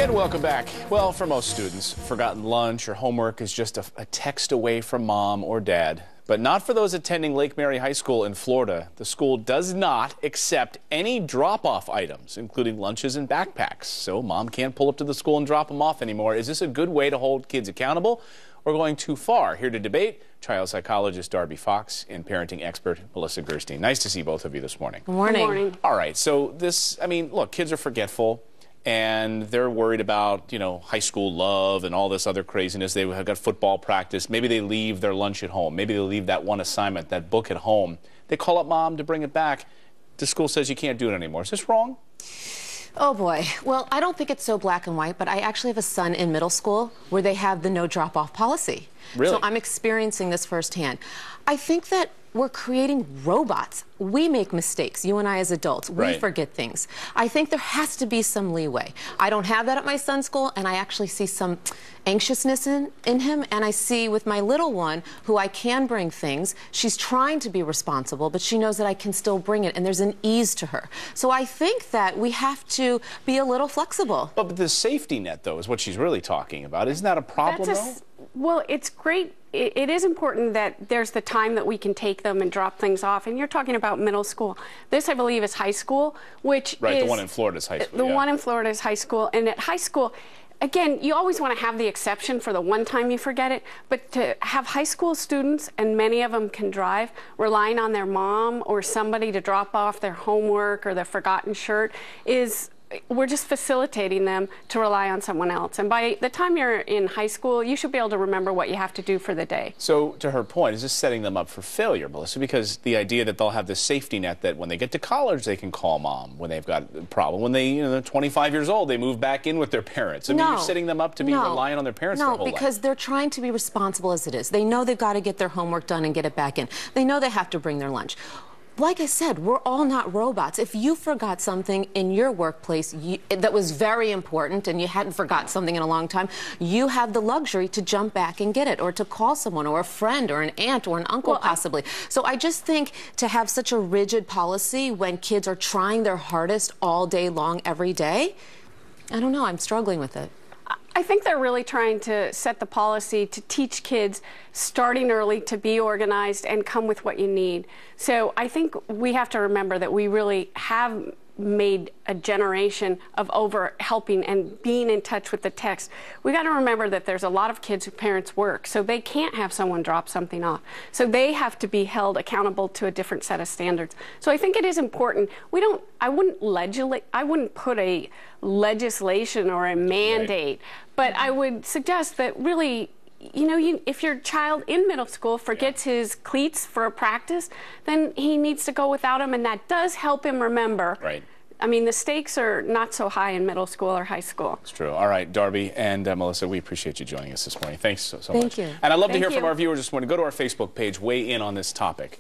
And welcome back. Well, for most students, forgotten lunch or homework is just a text away from mom or dad. But not for those attending Lake Mary High School in Florida. The school does not accept any drop-off items, including lunches and backpacks. So mom can't pull up to the school and drop them off anymore. Is this a good way to hold kids accountable or going too far? Here to debate, child psychologist Darby Fox and parenting expert Melissa Gerstein. Nice to see both of you this morning. Good morning. Good morning. All right, so look, kids are forgetful. And they're worried about, high school love and all this other craziness. They have got football practice. Maybe they leave their lunch at home. Maybe they leave that one assignment, that book at home. They call up mom to bring it back. The school says you can't do it anymore. Is this wrong? Oh, boy. Well, I don't think it's so black and white, but I actually have a son in middle school where they have the no drop-off policy. Really? So I'm experiencing this firsthand. I think that we're creating robots. We make mistakes, you and I as adults. We Right. forget things. I think there has to be some leeway. I don't have that at my son's school, and I actually see some anxiousness in him, and I see with my little one, who I can bring things, she's trying to be responsible, but she knows that I can still bring it, and there's an ease to her. So I think that we have to be a little flexible. But the safety net, though, is what she's really talking about. Isn't that a problem, though? Well, it's great. It is important that there's the time that we can take them and drop things off. And you're talking about middle school. This, I believe, is high school, which Right, is... the one in Florida is high school. The one in Florida is high school. And at high school, again, you always want to have the exception for the one time you forget it. But to have high school students, and many of them can drive, relying on their mom or somebody to drop off their homework or their forgotten shirt is... We're just facilitating them to rely on someone else. And by the time you're in high school, you should be able to remember what you have to do for the day. So, to her point, is this setting them up for failure, Melissa? Because the idea that they'll have this safety net that when they get to college, they can call mom when they've got a problem. When they're 25 years old, they move back in with their parents. I mean, you're setting them up to be reliant on their parents their whole life. No, because they're trying to be responsible as it is. They know they've got to get their homework done and get it back in. They know they have to bring their lunch. Like I said, we're all not robots. If you forgot something in your workplace that was very important and you hadn't forgot something in a long time, you have the luxury to jump back and get it, or to call someone, or a friend, or an aunt, or an uncle, possibly. So I just think to have such a rigid policy when kids are trying their hardest all day long, every day, I don't know, I'm struggling with it. I think they're really trying to set the policy to teach kids starting early to be organized and come with what you need. So I think we have to remember that we really have made a generation of over helping and being in touch with the text. We got to remember that there's a lot of kids whose parents work, so they can't have someone drop something off. So they have to be held accountable to a different set of standards. So I think it is important. I wouldn't put a legislation or a mandate, but I would suggest that really, if your child in middle school forgets his cleats for a practice, then he needs to go without them, and that does help him remember. Right. I mean, the stakes are not so high in middle school or high school. It's true. All right, Darby and Melissa, we appreciate you joining us this morning. Thanks so much. Thank you. And I'd love to hear from our viewers this morning. Go to our Facebook page, weigh in on this topic.